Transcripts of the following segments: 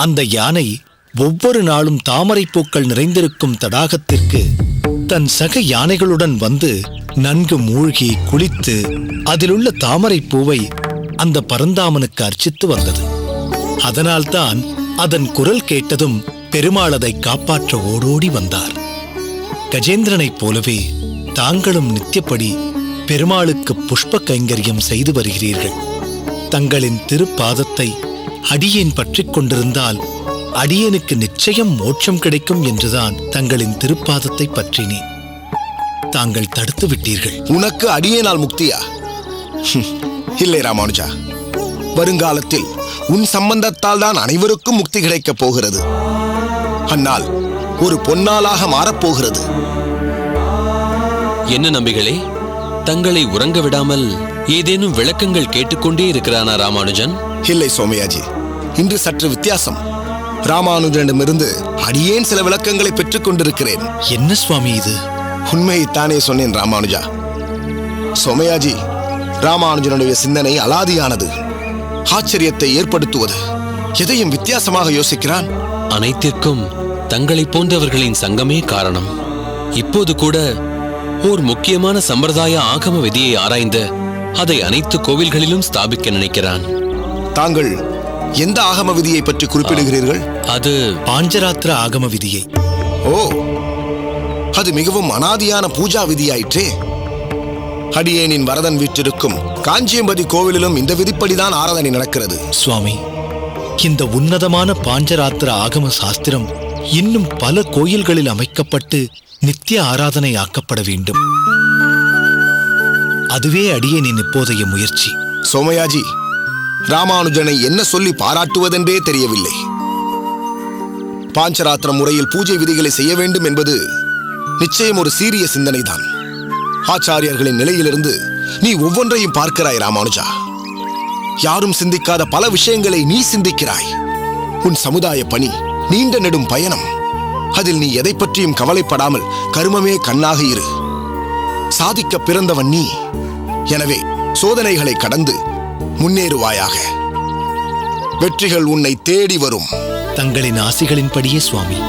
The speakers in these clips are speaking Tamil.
அந்த யானை ஒவ்வொரு நாளும் தாமரை பூக்கள் நிறைந்திருக்கும் தடாகத்திற்கு தன் சக யானைகளுடன் வந்து நன்கு மூழ்கி குளித்து அதிலுள்ள தாமரை பூவை அந்த பரந்தாமனுக்கு அர்ச்சித்து வந்தது. அதனால்தான் அதன் குரல் கேட்டதும் பெருமாள் அதை காப்பாற்ற ஓடோடி வந்தார். கஜேந்திரனைப் போலவே தாங்களும் நித்தியப்படி பெருமாளுக்கு புஷ்ப கைங்கரியம் செய்து வருகிறீர்கள். தங்களின் திருப்பாதத்தை அடியேன் பற்றிக் கொண்டிருந்தால் அடியேனுக்கு நிச்சயம் மோட்சம் கிடைக்கும் என்றுதான் தங்களின் திருப்பாதத்தை பற்றினேன். தாங்கள் தடுத்து விட்டீர்கள். உனக்கு அடியேனால் முக்தியா? இல்லை ராமானுஜா, வருங்காலத்தில் உன் சம்பந்தத்தால் தான் அனைவருக்கும் முக்தி கிடைக்கப் போகிறது. அந்நாள் ஒரு பொன்னாளாக மாறப்போகிறது. என்ன நம்பிகளே, தங்களை உறங்க விடாமல் ஏதேனும் விளக்கங்கள் கேட்டுக்கொண்டே இருக்கிறானா ராமானுஜன்? இல்லை சோமயாஜி, இன்று சற்று வித்தியாசம். ராமானுஜனிடமிருந்து அடியேன் சில விளக்கங்களை பெற்றுக் கொண்டிருக்கிறேன். என்ன சுவாமி இது? உண்மையைத்தானே சொன்னேன் ராமானுஜா. சோமயாஜி, ராமானுஜனுடைய சிந்தனை அலாதியானது, ஆச்சரியத்தை ஏற்படுத்துவது. எதையும் வித்தியாசமாக யோசிக்கிறான். அனைத்திற்கும் தங்களை போன்றவர்களின் சங்கமே காரணம். இப்போது கூட ஓர் முக்கியமான சம்பிரதாய ஆகம விதியை ஆராய்ந்து அதை அனைத்து கோவில்களிலும் ஸ்தாபிக்க நினைக்கிறான். தாங்கள் எந்த ஆகம விதியை பற்றி குறிப்பிடுகிறீர்கள்? அது பாஞ்சராத்திர ஆகம விதியை. ஓ, அது மிகவும் அனாதியான பூஜா விதியாயிற்றே. அடியேனின் வரதன் வீட்டிற்கும் காஞ்சியம்பதி கோவிலிலும் இந்த விதிப்படிதான் ஆராதனை நடக்கிறது. சுவாமி, இந்த உன்னதமான பாஞ்சராத்திர ஆகம சாஸ்திரம் இன்னும் பல கோயில்களில் அமைக்கப்பட்டு நித்திய ஆராதனை ஆக்கப்பட வேண்டும். அதுவே அடியேனின் இப்போதைய முயற்சி. சோமயாஜி, ராமானுஜனை என்ன சொல்லி பாராட்டுவதென்றே தெரியவில்லை. பாஞ்சராத்திர முறையில் பூஜை விதிகளை செய்ய வேண்டும் என்பது நிச்சயம் ஒரு சீரிய சிந்தனைதான். ஆச்சாரியர்களின் நிலையிலிருந்து நீ ஒவ்வொன்றையும் பார்க்கிறாய் ராமானுஜா. யாரும் சிந்திக்காத பல விஷயங்களை நீ சிந்திக்கிறாய். உன் சமுதாய பணி நீண்ட நெடும் பயணம். அதில் நீ எதை பற்றியும் கவலைப்படாமல் கருமமே கண்ணாக இரு. சாதிக்க பிறந்தவன் நீ. எனவே சோதனைகளை கடந்து முன்னேறுவாயாக. வெற்றிகள் உன்னை தேடி வரும். தங்களின் ஆசிகளின்படியே சுவாமி.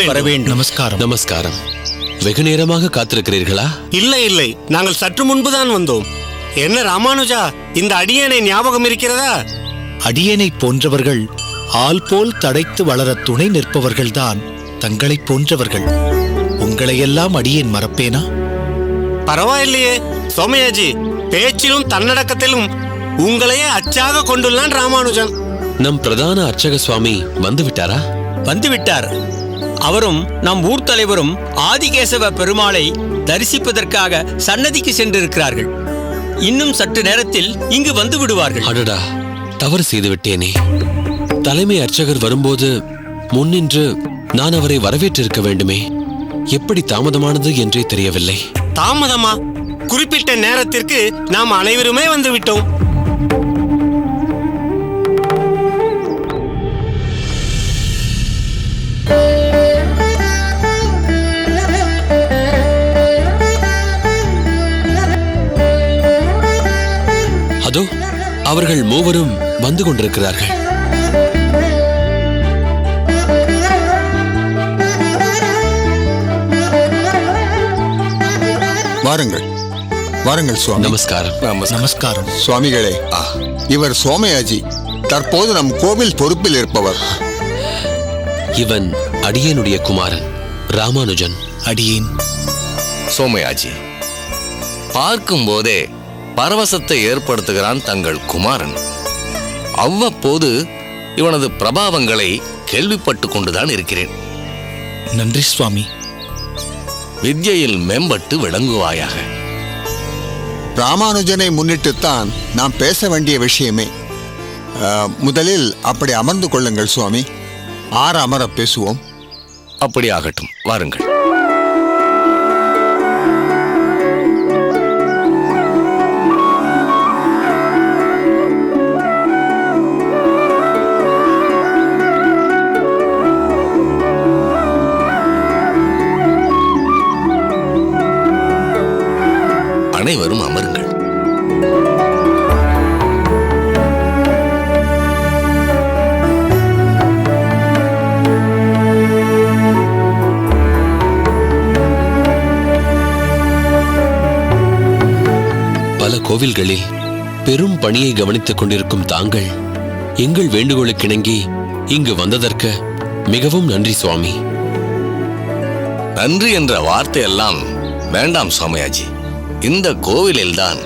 வரவேண்டும். நமஸ்காரம். நமஸ்காரம். வெகு நேரமாக காத்திருக்கிறீர்களா? இல்லை, நாங்கள் சற்று முன்புதான் வந்தோம். என்ன ராமானுஜா, இந்த அடியேனை ஞாபகம் இருக்கிறதா? அடியேனைப் போன்றவர்கள் ஆள் போல் தடைத்து வளர துணை நிற்பவர்கள்தான் தங்களைப் போன்றவர்கள். உங்களையெல்லாம் அடியேன் மறப்பேனா? பரவாயில்லையே சோமயாஜி, பேச்சிலும் தன்னடக்கத்திலும் உங்களையே அச்சாக கொண்டுள்ளான் ராமானுஜன். நம் பிரதான அர்ச்சக சுவாமி வந்து விட்டாரா? வந்துவிட்டார். அவரும் நம் ஊர் தலைவரும் ஆதிகேசவ பெருமாளை தரிசிப்பதற்காக சன்னதிக்கு சென்றிருக்கிறார்கள். இன்னும் சற்று நேரத்தில் இங்கு வந்து விடுவார்கள். அடடா, தவறு செய்து விட்டேனே. தலைமை அர்ச்சகர் வரும்போது முன்னின்று நான் அவரை வரவேற்றிருக்க வேண்டுமே. எப்படி தாமதமானது என்றே தெரியவில்லை. தாமதமா? குறிப்பிட்ட நேரத்திற்கு நாம் அனைவருமே வந்து விட்டோம். அதோ அவர்கள் மூவரும் வந்து கொண்டிருக்கிறார்கள். வாருங்கள் வாருங்கள் சுவாமி. நமஸ்காரம். நமஸ்காரம் சுவாமிகளே, இவர் சோமயாஜி, தற்போது நம் கோவில் பொறுப்பில் இருப்பவர். இவன் அடியேனுடைய குமாரன் ராமானுஜன். அடியேன் சோமயாஜி. பார்க்கும் போதே பரவசத்தை ஏற்படுத்துகிறான் தங்கள் குமாரன். அவ்வப்போது இவனது பிரபாவங்களை கேள்விப்பட்டு கொண்டுதான் இருக்கிறேன். நன்றி சுவாமி. வித்யையில் மேம்பட்டு விளங்குவாயாக. ராமானுஜனை முன்னிட்டுத்தான் நாம் பேச வேண்டிய விஷயமே. முதலில் அப்படி அமர்ந்து கொள்ளுங்கள் சுவாமி. அமர பேசுவோம். அப்படி ஆகட்டும், வாருங்கள். அனைவரும் அமருங்கள். பல கோவில்களில் பெரும் பணியை கவனித்துக் கொண்டிருக்கும் தாங்கள் எங்கள் வேண்டுகோளுக்கிணங்கி இங்கு வந்ததற்கு மிகவும் நன்றி சுவாமி. நன்றி என்ற வார்த்தையெல்லாம் வேண்டாம் சோமயாஜி. இந்த கோவிலில்தான்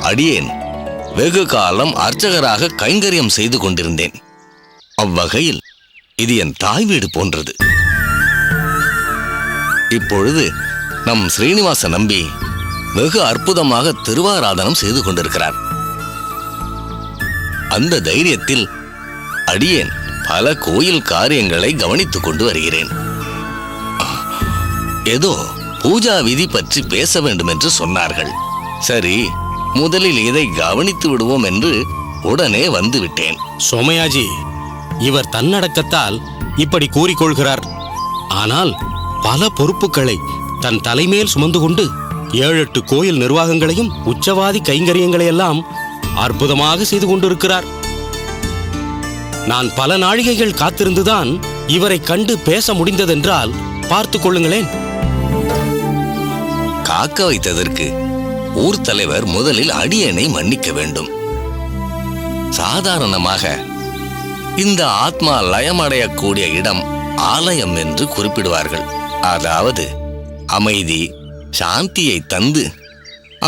அடியேன் வெகு காலம் அர்ச்சகராக கைங்கரியம் செய்து கொண்டிருந்தேன். அவ்வகையில் இது என் தாய் வீடு போன்றது. இப்பொழுது நம் ஸ்ரீனிவாச நம்பி வெகு அற்புதமாக திருவாராதனம் செய்து கொண்டிருக்கிறார். அந்த தைரியத்தில் அடியேன் பல கோயில் காரியங்களை கவனித்துக் கொண்டு வருகிறேன். ஏதோ பூஜா விதி பற்றி பேச வேண்டும் என்று சொன்னார்கள். சரி, முதலில் இதை கவனித்து விடுவோம் என்று உடனே வந்து விட்டேன். சோமயாஜி, இவர் தன்னடக்கத்தால் இப்படி கூறிக்கொள்கிறார். ஆனால் பல பொறுப்புகளை தன் தலைமேல் சுமந்து கொண்டு 7-8 கோயில் நிர்வாகங்களையும் உச்சவாதி கைங்கரியங்களை எல்லாம் அற்புதமாக செய்து கொண்டிருக்கிறார். நான் பல நாழிகைகள் காத்திருந்துதான் இவரை கண்டு பேச முடிந்ததென்றால் பார்த்து கொள்ளுங்களேன். காக்க வைத்ததற்கு ஊர் தலைவர் முதலில் அடியேனை மன்னிக்க வேண்டும். சாதாரணமாக இந்த ஆத்மா லயமடையக்கூடிய இடம் ஆலயம் என்று குறிப்பிடுவார்கள். அதாவது அமைதி சாந்தியை தந்து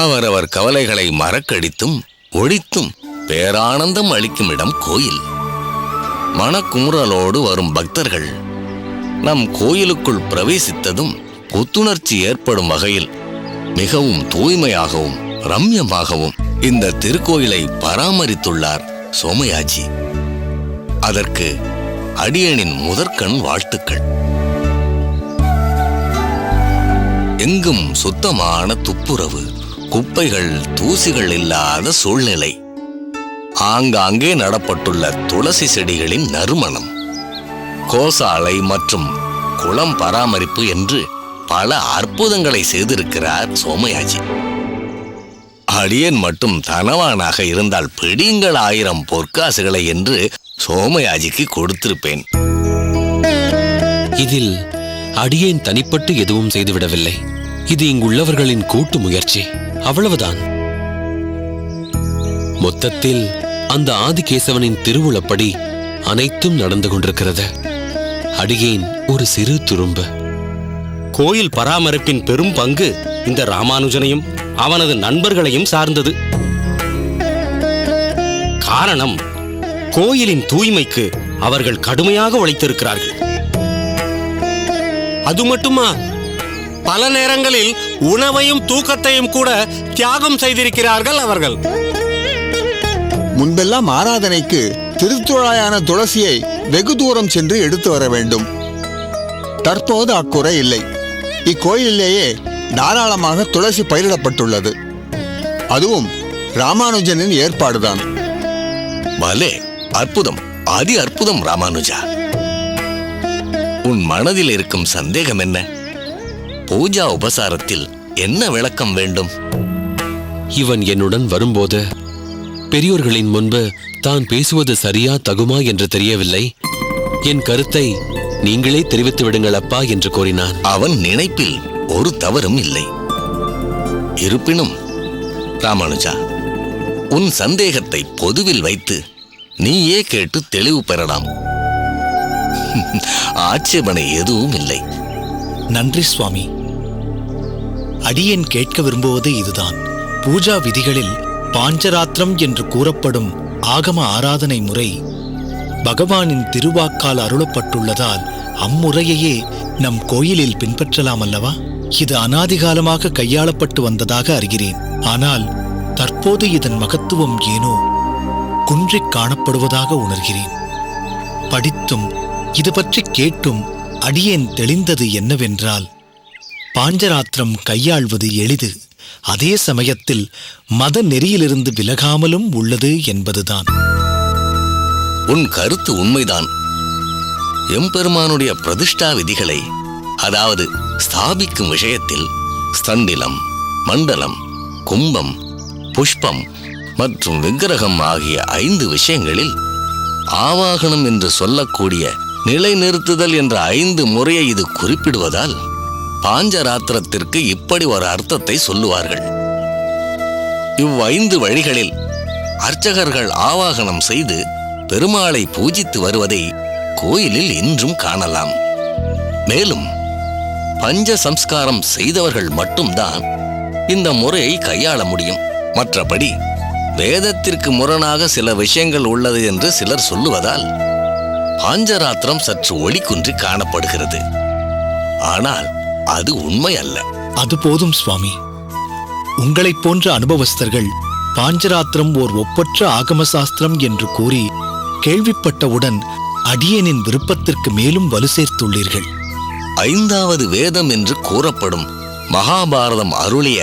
அவரவர் கவலைகளை மறக்கடித்தும் ஒழித்தும் பேரானந்தம் அளிக்கும் இடம் கோயில். மனக்குமுறலோடு வரும் பக்தர்கள் நம் கோயிலுக்குள் பிரவேசித்ததும் புத்துணர்ச்சி ஏற்படும் வகையில் மிகவும் தூய்மையாகவும் ரம்யமாகவும் இந்த திருக்கோயிலை பராமரித்துள்ளார் சோமயாஜி. அதற்கு அடியேனின் முதற்கண் வாழ்த்துக்கள். எங்கும் சுத்தமான துப்புரவு, குப்பைகள் தூசிகள் இல்லாத சூழ்நிலை, ஆங்காங்கே நடப்பட்டுள்ள துளசி செடிகளின் நறுமணம், கோசாலை மற்றும் குளம் பராமரிப்பு என்று பல அற்புதங்களை செய்திருக்கிறார் சோமயாஜி. அடியேன் மட்டும் தனவானாக இருந்தால் பிடிங்கள் 1000 பொற்காசுகளை என்று சோமயாஜிக்கு கொடுத்திருப்பேன். இதில் அடியேன் தனிப்பட்டு எதுவும் செய்துவிடவில்லை. இது இங்குள்ளவர்களின் கூட்டு முயற்சி, அவ்வளவுதான். மொத்தத்தில் அந்த ஆதிகேசவனின் திருவுளப்படி அனைத்தும் நடந்து கொண்டிருக்கிறது. அடியேன் ஒரு சிறு துரும்பு. கோயில் பராமரிப்பின் பெரும் பங்கு இந்த ராமானுஜனையும் அவனது நண்பர்களையும் சார்ந்தது. காரணம், கோயிலின் தூய்மைக்கு அவர்கள் கடுமையாக உழைத்திருக்கிறார்கள். அது மட்டுமா, பல நேரங்களில் உணவையும் தூக்கத்தையும் கூட தியாகம் செய்திருக்கிறார்கள் அவர்கள். முன்பெல்லாம் ஆராதனைக்கு திருத்துழாயான துளசியை வெகு தூரம் சென்று எடுத்து வர வேண்டும். தற்போது அக்குறை இல்லை. இக்கோயிலேயே தாராளமாக துளசி பயிரிடப்பட்டுள்ளது. அதுவும் ராமானுஜனின் ஏற்பாடுதான். பலே, அற்புதம், அதி அற்புதம் ராமானுஜா. உன் மனதில் இருக்கும் சந்தேகம் என்ன? பூஜா உபசாரத்தில் என்ன விளக்கம் வேண்டும்? இவன் என்னுடன் வரும்போது பெரியோர்களின் முன்பு தான் பேசுவது சரியா தகுமா என்று தெரியவில்லை. என் கருத்தை நீங்களே தெரிவித்து விடுங்கள் அப்பா என்று கோரினான். அவன் நினைப்பில் ஒரு தவறும் இல்லை. இருப்பினும் ராமானுஜா, உன் சந்தேகத்தை பொதுவில் வைத்து நீயே கேட்டு தெளிவு பெறலாம். ஆட்சேபனை எதுவும் இல்லை. நன்றி சுவாமி. அடியேன் கேட்க விரும்புவது இதுதான். பூஜா விதிகளில் பாஞ்சராத்திரம் என்று கூறப்படும் ஆகம ஆராதனை முறை பகவானின் திருவாக்கால் அருளப்பட்டுள்ளதால் அம்முறையையே நம் கோயிலில் பின்பற்றலாம் அல்லவா? இது அனாதிகாலமாக கையாளப்பட்டு வந்ததாக அறிகிறேன். ஆனால் தற்போது இதன் மகத்துவம் ஏனோ குன்றிக் காணப்படுவதாக உணர்கிறேன். படித்தும் இது பற்றி கேட்டும் அடியேன் தெளிந்தது என்னவென்றால், பாஞ்சராத்திரம் கையாள்வது எளிது, அதே சமயத்தில் மத நெறியிலிருந்து விலகாமலும் உள்ளது என்பதுதான். உன் கருத்து உண்மைதான். எம்பெருமானுடைய பிரதிஷ்டா விதிகளை, அதாவது ஸ்தாபிக்கும் விஷயத்தில் ஸ்தண்டிலம், மண்டலம், கும்பம், புஷ்பம் மற்றும் விக்கிரகம் ஆகிய 5 விஷயங்களில் ஆவாகனம் என்று சொல்லக்கூடிய நிலைநிறுத்துதல் என்ற 5 முறையை இது குறிப்பிடுவதால் பாஞ்சராத்திரத்திற்கு இப்படி ஒரு அர்த்தத்தை சொல்லுவார்கள். இவ்5 வழிகளில் அர்ச்சகர்கள் ஆவாகனம் செய்து பெருமாளை பூஜித்து வருவதை கோயிலில் இன்றும் காணலாம். மேலும் பஞ்ச சம்ஸ்காரம் செய்தவர்கள் மட்டும்தான் இந்த முறையை கையாள முடியும். மற்றபடி வேதத்திற்கு முரணாக சில விஷயங்கள் உள்ளது என்று சிலர் சொல்லுவதால் பாஞ்சராத்திரம் சற்று ஒளிக்குன்றி காணப்படுகிறது. ஆனால் அது உண்மை அல்ல. அது போதும் சுவாமி. உங்களைப் போன்ற அனுபவஸ்தர்கள் பாஞ்சராத்திரம் ஓர் ஒப்பற்ற ஆகம சாஸ்திரம் என்று கூறி கேள்விப்பட்டவுடன் அடியேனின் விருப்பத்திற்கு மேலும் வலு சேர்த்துள்ளீர்கள். 5வது வேதம் என்று கூறப்படும் மகாபாரதம் அருளிய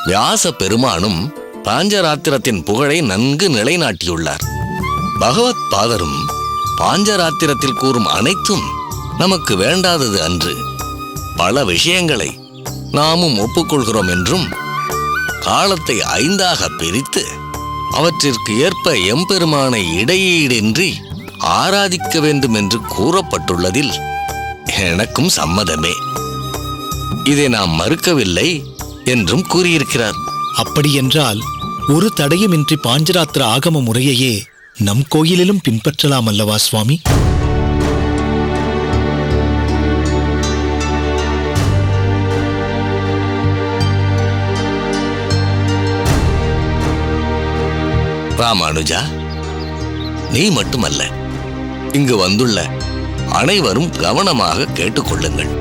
வியாச பெருமானும் பாஞ்சராத்திரத்தின் புகழை நன்கு நிலைநாட்டியுள்ளார். பகவத் பாதரும் பாஞ்சராத்திரத்தில் கூறும் அனைத்தும் நமக்கு வேண்டாதது அன்று. பல விஷயங்களை நாமும் ஒப்புக்கொள்கிறோம் என்றும் காலத்தை 5ஆக பிரித்து அவற்றிற்கு ஏற்ப எம்பெருமானை இடையீடின்றி ஆராதிக்க வேண்டும் என்று கூறப்பட்டுள்ளதில் எனக்கும் சம்மதமே. இதை நாம் மறுக்கவில்லை என்றும் கூறியிருக்கிறார். அப்படியென்றால் ஒரு தடையுமின்றி பாஞ்சராத்திர ஆகம முறையையே நம் கோயிலிலும் பின்பற்றலாம் அல்லவா சுவாமி? ராமானுஜா, நீ மட்டுமல்ல, இங்கு வந்துள்ள அனைவரும் கவனமாக கேட்டுக்கொள்ளுங்கள்.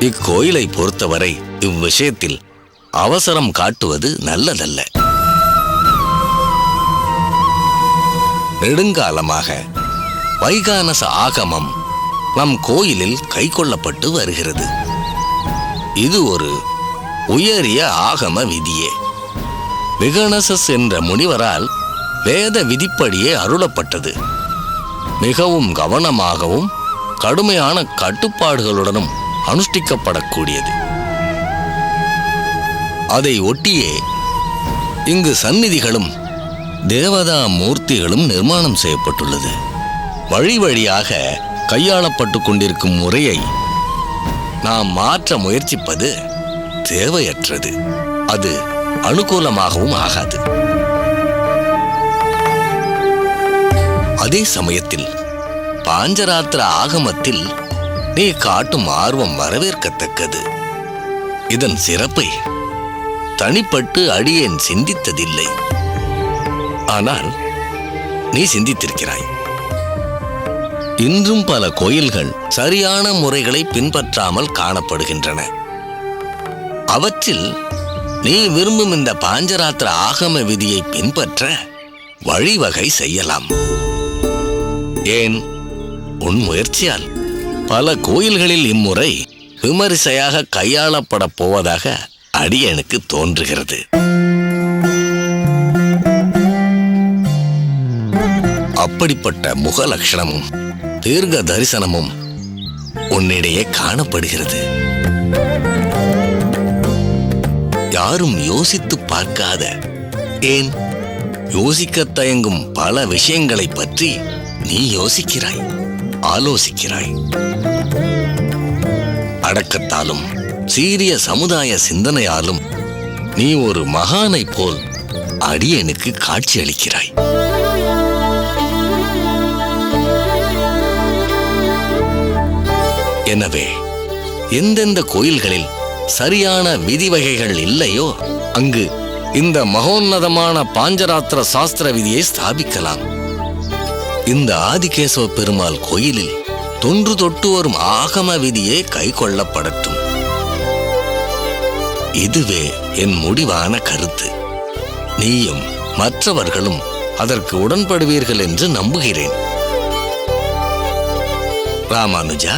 இக்கோயிலை பொறுத்தவரை இவ்விஷயத்தில் அவசரம் காட்டுவது நல்லதல்ல. நெடுங்காலமாக வைகானச ஆகமம் நம் கோயிலில் கைக்கொள்ளப்பட்டு வருகிறது. இது ஒரு உயரிய ஆகம விதியே. விகணசஸ் என்ற முனிவரால் வேத விதிப்படியே அருளப்பட்டது. மிகவும் கவனமாகவும் கடுமையான கட்டுப்பாடுகளுடனும் அனுஷ்டிக்கப்படக்கூடியது. அதை ஒட்டியே இங்கு சந்நிதிகளும் தேவதா மூர்த்திகளும் நிர்மாணம் செய்யப்பட்டுள்ளது. வழி வழியாக கையாளப்பட்டு கொண்டிருக்கும் முறையை நாம் மாற்ற முயற்சிப்பது தேவையற்றது. அது அனுகூலமாகவும் ஆகாது. அதே சமயத்தில் பாஞ்சராத்திர ஆகமத்தில் நீ காட்டும் ஆர்வம் வரவேற்கத்தக்கது. இதன் சிறப்பை தனிப்பட்டு அடியேன் சிந்தித்ததில்லை. ஆனால் நீ சிந்தித்திருக்கிறாய். இன்றும் பல கோயில்கள் சரியான முறைகளை பின்பற்றாமல் காணப்படுகின்றன. அவற்றில் நீ விரும்பும் இந்த பாஞ்சராத்திர ஆகம விதியை பின்பற்ற வழிவகை செய்யலாம். ஏன், உன் முயற்சியால் பல கோயில்களில் இம்முறை விமரிசையாக கையாளப்பட போவதாக அடியேனுக்கு தோன்றுகிறது. அப்படிப்பட்ட முக லட்சணமும் தீர்க்க தரிசனமும் உன்னிடையே காணப்படுகிறது. யாரும் யோசித்து பார்க்காத, ஏன் யோசிக்க தயங்கும் பல விஷயங்களை பற்றி நீ யோசிக்கிறாய், ஆலோசிக்கிறாய். அடக்கத்தாலும் சீரிய சமுதாய சிந்தனையாலும் நீ ஒரு மகானை போல் அடியேனுக்கு காட்சியளிக்கிறாய். எனவே எந்தெந்த கோயில்களில் சரியான விதி வகைகள் இல்லையோ அங்கு இந்த மகோன்னதமான பாஞ்சராத்திர சாஸ்திர விதியை ஸ்தாபிக்கலாம். இந்த ஆதிகேசவ பெருமாள் கோயிலில் தொன்று தொட்டு வரும் ஆகம விதியே கை கொள்ளப்படட்டும். இதுவே என் முடிவான கருத்து. நீயும் மற்றவர்களும் அதற்கு உடன்படுவீர்கள் என்று நம்புகிறேன். ராமானுஜா,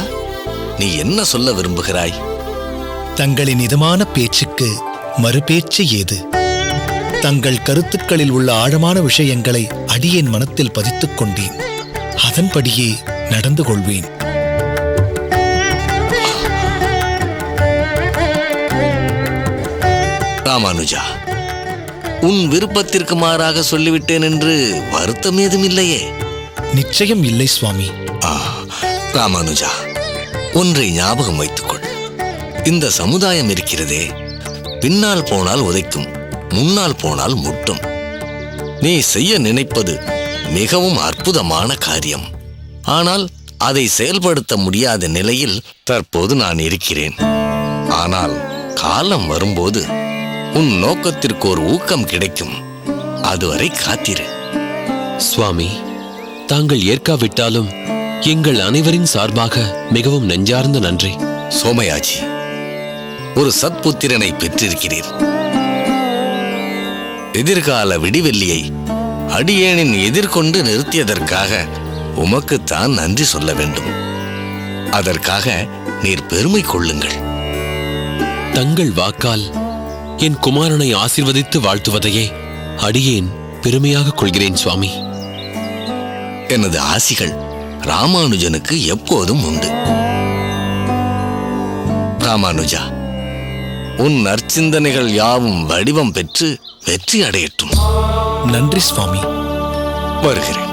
நீ என்ன சொல்ல விரும்புகிறாய்? தங்களின் இதமான பேச்சுக்கு மறுபேச்சு ஏது? தங்கள் கருத்துக்களில் உள்ள ஆழமான விஷயங்களை அடியேன் மனத்தில் பதித்துக் கொண்டேன். அதன்படியே நடந்து கொள்வேன். ராமானுஜா, உன் விருப்பத்திற்கு மாறாக சொல்லிவிட்டேன் என்று வருத்தம் ஏதும் இல்லையே? நிச்சயம் இல்லை சுவாமி. ராமானுஜா, ஒன்றை ஞாபகம் வைத்துக்கொள். இந்த சமுதாயம் இருக்கிறதே, பின்னால் போனால் உதைக்கும், முன்னால் போனால் முட்டும். நீ செய்ய நினைப்பது மிகவும் அற்புதமான காரியம். ஆனால் அதை செயல்படுத்த முடியாத நிலையில் தற்போது நான் இருக்கிறேன். ஆனால் காலம் வரும்போது உன் நோக்கத்திற்கு ஒரு ஊக்கம் கிடைக்கும். அதுவரை காத்திரு. சுவாமி, தாங்கள் ஏற்காவிட்டாலும் எங்கள் அனைவரின் சார்பாக மிகவும் நெஞ்சார்ந்த நன்றி. சோமயாஜி, ஒரு சத்புத்திரனை பெற்றிருக்கிறீர். எதிர்கால விடிவெள்ளியை அடியேனின் எதிர்கொண்டு நிறுத்தியதற்காக உமக்குத்தான் நன்றி சொல்ல வேண்டும். அதற்காக நீர் பெருமை கொள்ளுங்கள். தங்கள் வாக்கால் என் குமாரனை ஆசீர்வதித்து வாழ்த்துவதையே அடியேன் பெருமையாக கொள்கிறேன் சுவாமி. எனது ஆசிகள் ராமானுஜனுக்கு எப்போதும் உண்டு. ராமானுஜா, உன் நற்சிந்தனைகள் யாவும் வடிவம் பெற்று வெற்றி அடையட்டும். நன்றி சுவாமி. வருகிறேன்.